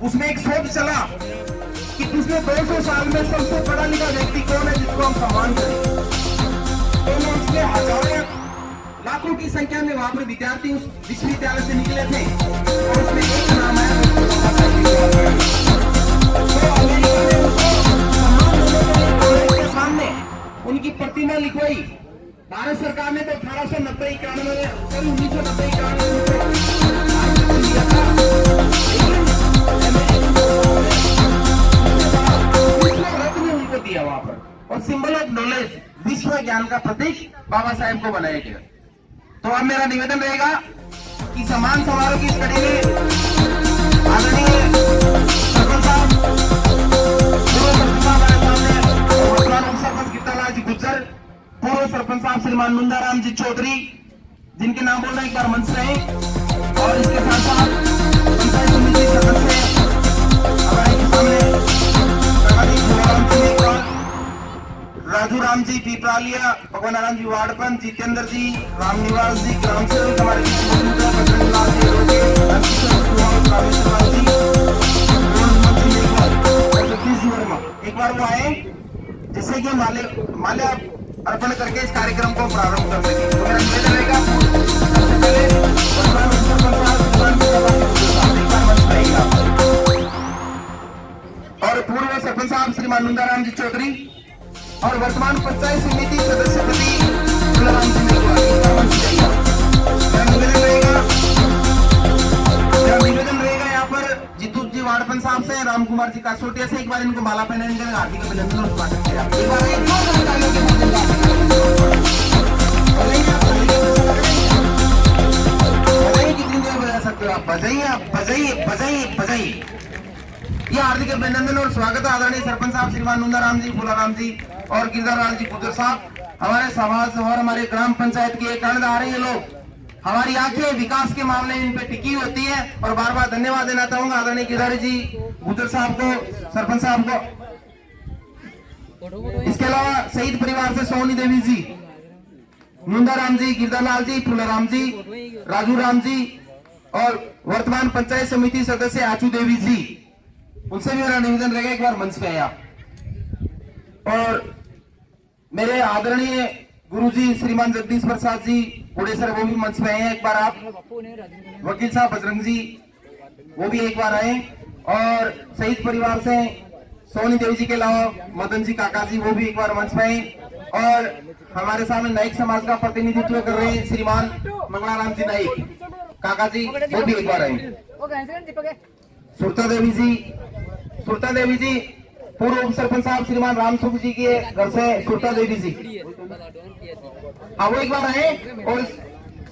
उसमें एक शोध चला कि पिछले 200 साल में सबसे पढ़ा लिखा व्यक्ति कौन है जिसको हम सम्मान करें। तो उसमें हजारों लाखों की संख्या में वहां पर विद्यार्थी उस विश्वविद्यालय से निकले थे और उसमें एक नाम है तो अमेरिका ने उनको सम्मान देने के लिए कांग्रेस के सामने उनकी प्रतिमा लिखवाई। भारत सरकार ने तो 1890-91 में 1990-91 में उनको दिया वहां पर और सिंबल ऑफ नॉलेज विश्व ज्ञान का प्रतीक बाबा साहेब को बनाया गया। तो अब मेरा निवेदन रहेगा कि सम्मान समारोह की इस कड़ी में आदरणीय सरपंच साहब सरपंच गिरधालाल जी गुज्जर, पूर्व सरपंच साहब श्रीमान मुंदाराम जी चौधरी, जिनके नाम बोल रहे एक बार मंच रहे, और इसके साथ साथ पंचायत समिति सदस्य हमारे सामने राजू राम जी पीपरालिया, भगवान जी वार्डपंच, जितेंद्र जी, रामनिवास जी, ग्राम सेवक हमारे बजरंगलाल जी एक बार वो आए जिससे कि माल्या अर्पण करके इस कार्यक्रम को प्रारंभ कर सके। तो मेरा निवेदन रहेगा और पूर्व सरपंच साहब श्रीमान मुंदाराम जी चौधरी और वर्तमान पंचायत समिति सदस्य प्रति निवेदन रहेगा यहाँ पर जीतू जी वार्डपंच साहब से, राम कुमार जी कासोटिया से एक बार इनको माला पहनाने के हार्दिक अभिनंदन और स्वागत किया। एक बार कितनी देर बजा सकते हो आप? बजाइए, आप बजाइए बजाइए बजाइए। ये हार्दिक अभिनंदन और स्वागत है आदरणीय सरपंच साहब श्रीमान मुंदाराम जी, फूलाराम जी और गिरधालाल जी गुज्जर साहब। हमारे समाज और हमारे ग्राम पंचायत के कर्णधार हैं ये लोग। हमारी आंखें विकास के मामले में इन पे टिकी होती है और बार बार धन्यवाद देना चाहूंगा आदरणीय गिरधारी जी गुज्जर साहब को, सरपंच साहब को। इसके अलावा शहीद परिवार से सोनी देवी जी, मुंदाराम जी, गिरधालाल जी, फूलाराम जी, राजू राम जी और वर्तमान पंचायत समिति सदस्य आचू देवी जी, उनसे भी मेरा निवेदन रहेगा एक बार मंच पे आया। और मेरे आदरणीय गुरुजी श्रीमान जगदीश प्रसाद जी पुडेसर, वो भी मंच पे आए हैं। एक बार आप वकील साहब बजरंग जी, वो भी एक बार आए। और शहीद परिवार से सोनी देवी जी के अलावा मदन जी काका जी, वो भी एक बार मंच पे आए। और हमारे सामने नाइक समाज का प्रतिनिधित्व कर रहे हैं श्रीमान मंगलाराम जी नाइक काका जी, वो भी एक बार आए। सुरता देवी जी पूर्व सरपंच साहब श्रीमान राम सुख जी के घर से सुरता देवी जी, हाँ वो एक बार आए। और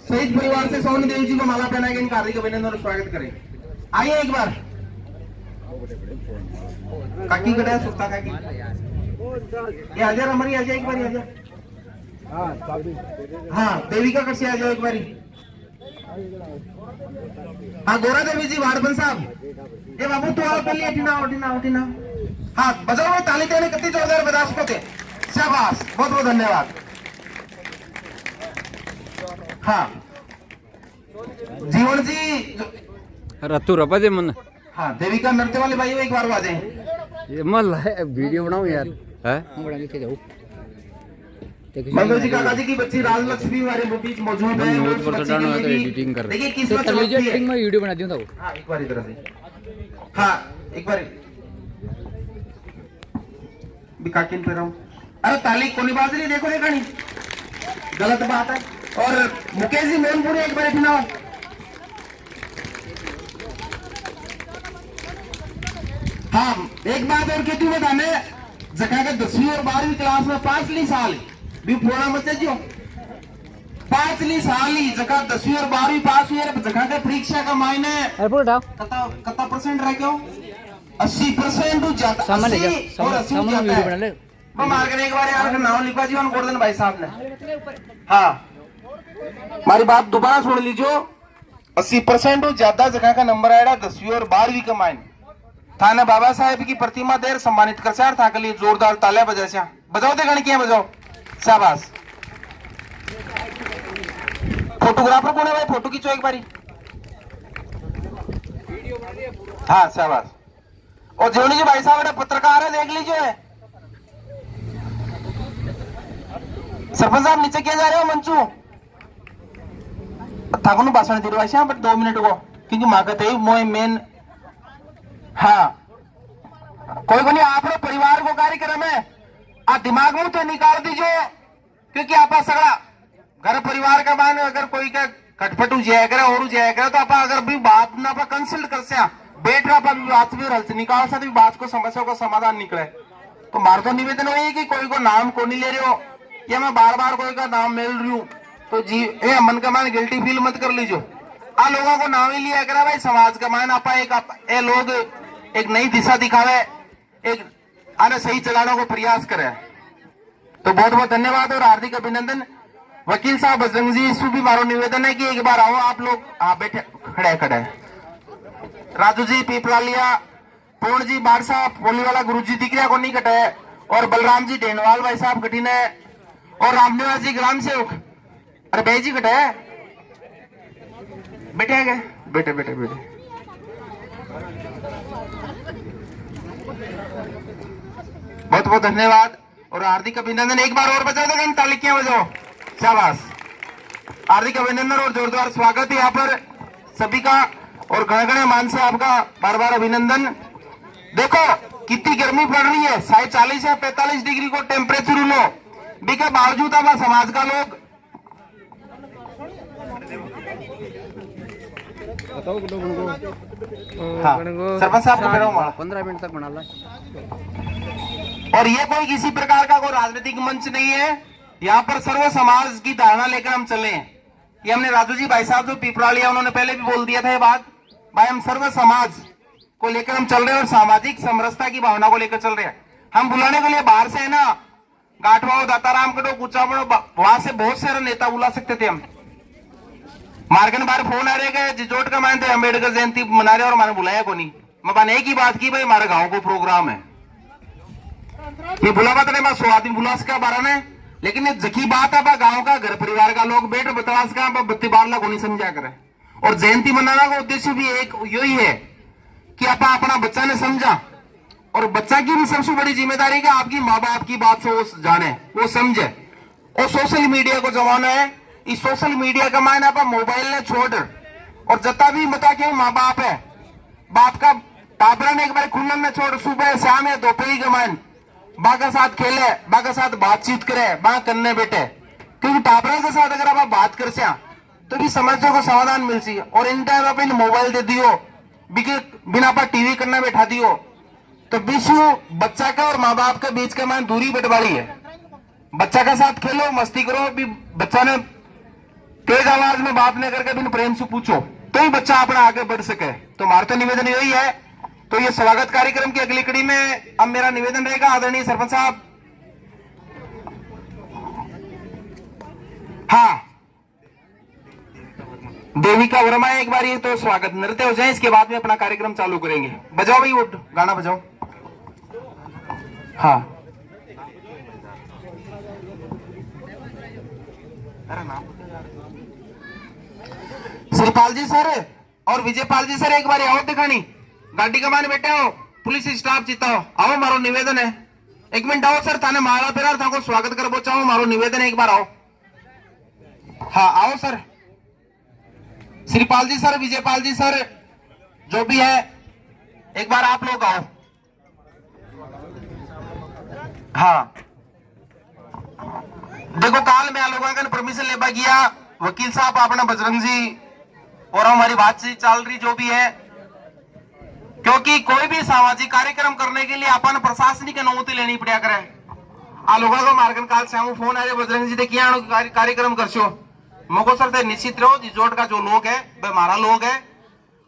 शहीद परिवार से सोनी देवी जी को माला पहना के इनका हार्दिक अभिनंदन और स्वागत करें। आइए एक बार काकी कटा सुरता काकी, ये आजा हमारी, आजा एक बार आजा। हाँ देविका कर से आ जाओ एक बारी। हाँ गोरा देवी जी वार्डपंच साहब, ये बाबू तो आओ पहले, उठिना। हाँ बजाओ ताली देने कितनी जोरदार बजा सकते, शाबाश, बहुत बहुत धन्यवाद। हाँ जीवन जी रतु रपा दे मन। हाँ देविका नृत्य वाले भाई एक बार आ जाए, ये मल है वीडियो बनाऊं यार है मंगल जी काका जी की बच्ची राजलक्ष्मी हमारे बीच मौजूद है। एडिटिंग कर देखिए किस्मत एडिटिंग में वीडियो बना दिया था। हाँ एक बार इधर से, हाँ एक बार काकिन पे रहूं। अरे ताली कोनी बात नहीं, देखो देखा नहीं, गलत बात है। और मुकेश जी मोहनपुरी एक बार सुनाओ। हाँ एक बात और कहती हूँ बताने, जगह के 10वीं और 12वीं क्लास में 5ली साल भी फोड़ा मत जो 5ली साल ही जगह 10वीं और 12वीं पास हुई है। जगह के परीक्षा का मायने कता परसेंट रह गया 80% ज्यादा मार एक बार यार नाम लिखवा जी गोवर्धन भाई साहब ने। हाँ हमारी बात दोबारा सुन लीजिए, 80% ज्यादा जगह का नंबर आएगा 10वीं और 12वीं का मायने। थाना बाबा साहेब की प्रतिमा देर सम्मानित कर सार था के लिए जोरदार तालियां बजा, बजाओ दे गणकियां बजाओ, शाबाश। फोटोग्राफर कौन है भाई, फोटो खींचो एक बारी। हाँ शाबाश। और जीवनी जी भाई साहब बेटा पत्रकार है, देख लीजिए। सरपंच साहब नीचे क्या जा रहे हो मंचू? ठाकुर भाषण दे रहे हैं 2 मिनट को, क्योंकि मांगते ही मोय मेन। हाँ कोई को नहीं, आप लोग परिवार को कार्यक्रम है आप दिमाग में तो निकाल दीजिए, क्योंकि आप सगड़ा घर परिवार का मान अगर कोई का खटपट हो जाएगा और जाएगा तो आप अगर भी बात ना आप कंसल्ट कर से बैठ रहा बात भी हल से निकाल सकते बात को समस्या का समाधान निकले। तो मार तो निवेदन हुई कि कोई को नाम को नहीं ले रहे हो या मैं बार बार कोई का नाम मिल रही हूँ तो जी ए मन का मान गिल्टी फील मत कर लीजिए। आ लोगों को नाम ही लिया करा भाई, समाज का मान आपा एक लोग एक नई दिशा दिखावे, एक आने सही चलाने को प्रयास करे। तो बहुत बहुत धन्यवाद और हार्दिक अभिनंदन। वकील साहब बजरंग जी इसमें भी मारो निवेदन है कि एक बार आओ आप लोग। बैठे खड़े राजू जी पीपलालिया, पूर्ण जी बाढ़ साहब पोलीवाला, गुरु जी दिखरिया को नहीं कटे, और बलराम जी डेनवाल भाई साहब कठिन है, और रामनिवास जी ग्राम सेवक अरे भाई जी कटे बैठे गए बेटे बेटे बेटे। बहुत बहुत धन्यवाद और हार्दिक अभिनंदन। एक बार और बजाओ तो तालियां बजाओ, शाबाश। हार्दिक अभिनंदन और जोरदार स्वागत है यहाँ पर सभी का, और गणगण मान से आपका बार बार अभिनंदन। देखो कितनी गर्मी पड़ रही है, 40 या 45 डिग्री को टेम्परेचर लो भी के बावजूद अब समाज का लोग सरपंच साहब को 15 मिनट तक बना ला। और ये कोई किसी प्रकार का कोई राजनीतिक मंच नहीं है, यहाँ पर सर्व समाज की धारणा लेकर हम चले हैं। ये हमने राजू जी भाई साहब जो पिपरालिया उन्होंने पहले भी बोल दिया था ये बात, भाई हम सर्व समाज को लेकर हम चल रहे हैं और सामाजिक समरसता की भावना को लेकर चल रहे हैं। हम बुलाने के लिए बाहर से है ना गाठवाओ दाताराम कटो कुचाबड़ो वहां से बहुत सारे नेता बुला सकते थे हम। मार्गन बार फोन आ रहे जिजोट का मानते अम्बेडकर जयंती मना रहे और मैंने बुलाया को नहीं। मैं एक ही बात की भाई हमारे गाँव को प्रोग्राम है, ये बुलावा तो नहीं मैं 100 आदमी बुला सका 12 ने, लेकिन ये जकी बात है गांव का घर परिवार का लोग बैठ बतलास का बत्ती बार को नहीं समझा करे। और जयंती मनाना का उद्देश्य भी एक यही है कि आप अपना बच्चा ने समझा, और बच्चा की भी सबसे बड़ी जिम्मेदारी है आपकी माँ बाप की बात से वो जाने वो समझे। और सोशल मीडिया को जमाना है, इस सोशल मीडिया का मान आप मोबाइल ने छोड़ और जता भी मता के माँ बाप है बाप का टाबरा ने एक बार खुल्लन में छोड़ सुबह शाम है दोपहरी के मान बा के साथ खेले बा के साथ बातचीत करे बा करने बैठे, क्योंकि टाबरा के साथ अगर आप बात कर तो भी समस्या को समाधान मिल सी। और इन टाइम आप मोबाइल दे दियो बिना आप टीवी करना बैठा दियो तो विश्व बच्चा का और माँ बाप के बीच का मान दूरी बटवारी है। बच्चा के साथ खेलो मस्ती करो, भी बच्चा ने तेज आवाज में बात नहीं करके बिन प्रेम से पूछो तो ही बच्चा अपना आगे बढ़ सके। तो हमारा तो निवेदन यही है। तो ये स्वागत कार्यक्रम की अगली कड़ी में अब मेरा निवेदन रहेगा आदरणीय सरपंच साहब। हाँ देविका वर्मा एक बार ये तो स्वागत नृत्य हो जाए, इसके बाद में अपना कार्यक्रम चालू करेंगे। बजाओ भाई वो गाना बजाओ। हाँ श्रीपाल जी सर और विजयपाल जी सर एक बार आओ दिखानी गाड़ी का मान बैठे हो, पुलिस स्टाफ जीता हो, आओ मारो निवेदन है। 1 मिनट आओ सर, थाने माला पेरा था को स्वागत कर पहुंचाओ, मारो निवेदन है एक बार आओ। हाँ आओ सर, श्रीपाल जी सर विजयपाल जी सर जो भी है एक बार आप लोग आओ। हाँ देखो काल मैं लोगों का परमिशन लेबा गया, वकील साहब अपना बजरंग जी और हमारी बातचीत चल रही जो भी है, क्योंकि कोई भी सामाजिक कार्यक्रम करने के लिए अपन प्रशासनिक अनुमति लेनी पड़ा करे। आ लोगों को मार्गन काल से फोन आ रहे बजरंग जी देखिए कार्यक्रम कर मको सर निश्चित रहो जिजोट का जो लोग है वह हमारा लोग है,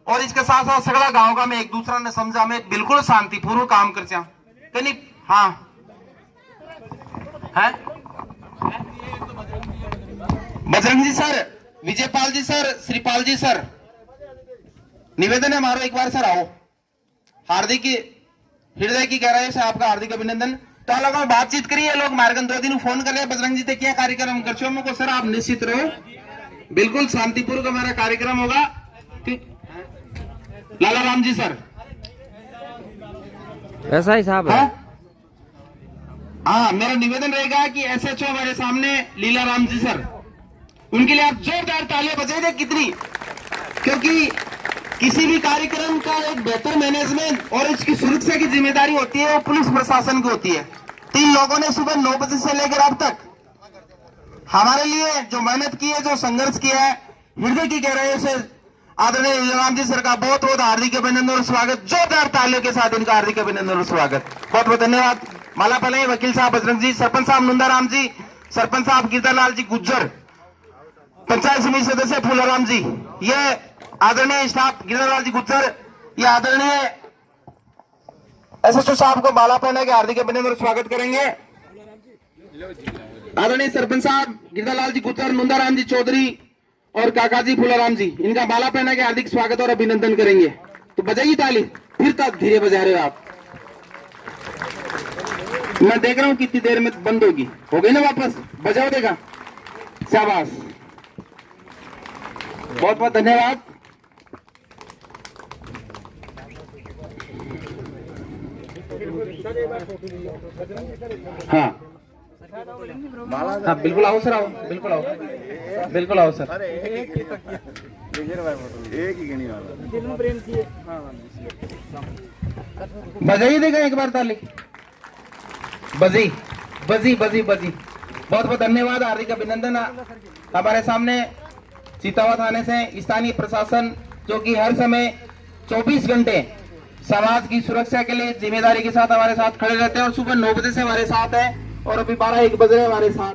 और इसके साथ साथ सगड़ा गांव का में एक दूसरा ने समझा में बिल्कुल शांतिपूर्वक काम कर नहीं। हाँ है बजरंग जी सर विजयपाल जी सर श्रीपाल जी सर निवेदन है हमारा एक बार सर आओ। हार्दिक हृदय की गहराई से आपका हार्दिक अभिनंदन। तो आप लोगों बातचीत करिए, लोग मार्गन 2 दिन फोन कर रहे हैं बजरंग जी थे क्या कार्यक्रम कर को सर आप निश्चित रहो बिल्कुल शांतिपूर्वक हमारा कार्यक्रम होगा। लाला राम जी सर ऐसा ही साहब है। हाँ, मेरा निवेदन रहेगा कि एसएचओ हमारे सामने लीला राम जी सर, उनके लिए आप जोरदार तालियां बजाइए दे कितनी, क्योंकि किसी भी कार्यक्रम का एक बेहतर मैनेजमेंट और इसकी सुरक्षा की जिम्मेदारी होती है वो पुलिस प्रशासन की होती है। 3 लोगों ने सुबह 9 बजे से लेकर अब तक हमारे लिए जो मेहनत की है, जो संघर्ष किया है, हृदय की गहराइयों से आदरणीय लीलाराम जी सर का बहुत बहुत हार्दिक अभिनंदन और स्वागत। जोरदार तालियों के साथ इनका हार्दिक अभिनंदन और स्वागत। बहुत बहुत धन्यवाद। माला पहले वकील साहब बजरंग जी, सरपंच साहब नंदाराम जी, सरपंच साहब गिरधारलाल जी गुज्जर, पंचायत समिति सदस्य फूलाराम जी, ये आदरणीय स्टाफ गिरधारलाल जी गुज्जर, ये आदरणीय एसएचओ साहब को माला पहना के हार्दिक अभिनंदन और स्वागत करेंगे। आदरणीय सरपंच साहब गिरधारलाल जी गुज्जर, नंदाराम जी चौधरी और काका जी फूलाराम जी, इनका माला पहना के हार्दिक स्वागत और अभिनंदन करेंगे। तो बजाइए ताली, फिर तक धीरे बजा रहे हो आप। मैं देख रहा हूं कितनी देर में बंद होगी, हो गई ना वापस, बजाओ देगा, शाबाश, बहुत बहुत धन्यवाद। हाँ हाँ, बिल्कुल आओ सर, आओ, बिल्कुल आओ, बिल्कुल आओ सर। बजाइए देगा एक बार ताली, बजी बजी बजी बजी। बहुत बहुत धन्यवाद, हार्दिक अभिनंदन। हमारे सामने चितावा थाने से स्थानीय प्रशासन जो कि हर समय 24 घंटे समाज की सुरक्षा के लिए जिम्मेदारी के साथ हमारे साथ खड़े रहते हैं और सुबह 9 बजे से हमारे साथ है और अभी 12-1 बज रहे हमारे साथ।